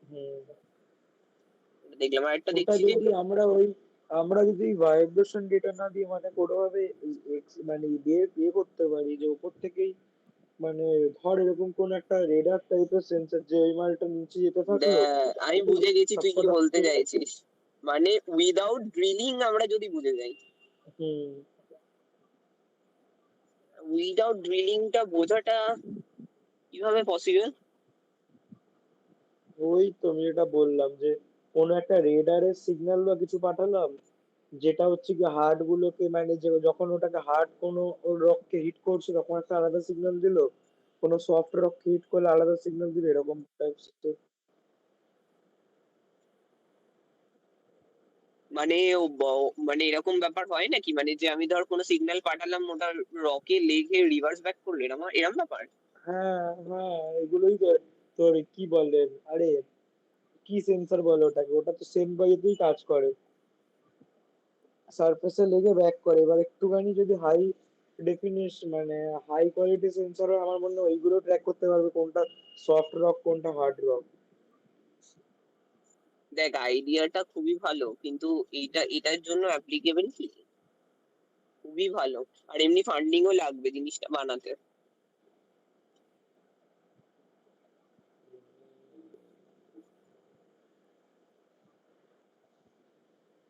হুম। দেখলাম, আর একটা ওটা দেখছি যে যদি আমরা যদি ভাইব্রেশন ডেটা না দিয়ে মানে কোনোভাবে মানে দিয়ে করতে পারি যে উপর থেকেই মানে ধর এরকম কোন একটা রেডার টাইপের সেন্সর যে ওই মালটা নিচে যেতে থাকলো আমি বুঝে গেছি তুই কি সবকটা। বলতে চাইছিস। মানে উইদাউট ড্রিলিং আমরা যদি বুঝে যাই, হুম। উইদাউট ড্রিলিংটা বোঝাটা কিভাবে পসিবল? ওই তো আমি যেটা বললাম যে কোনো একটা রেডারের সিগন্যাল বা কিছু পাঠালাম যেটা হচ্ছে কি হার্ট গুলোকে মানে যে যখন ওটাকে হার্ট কোনো রককে হিট করছে তখন একটা আলাদা সিগন্যাল দিলো, কোনো সফট রককে হিট করলে আলাদা সিগন্যাল দিলো, এরকম টাইপস। মানে মানে এরকম ব্যাপার হয় নাকি, মানে যে আমি ধর কোনো সিগন্যাল পাঠালাম, ওটা রকে লেগে রিভার্স ব্যাক করলো, এরকম এরম ব্যাপার? হ্যাঁ হ্যাঁ, এগুলোই তো তোর কি বলে, আরে কি সেন্সর বলে ওটাকে, ওটা তো সেম ওয়েতেই কাজ করে, সারফেসে লেগে ব্যাক করে। এবার একটুখানি যদি হাই ডেফিনেশন মানে হাই কোয়ালিটি সেন্সর হয় আমার মনে হয় ওইগুলো ট্র্যাক করতে পারবে কোনটা সফট রক কোনটা হার্ড রক। দেখ, আইডিয়াটা খুবই ভালো, কিন্তু এটার জন্য অ্যাপ্লিকেবল কি? খুবই ভালো। আর এমনি ফান্ডিংও লাগবে জিনিসটা বানাতে।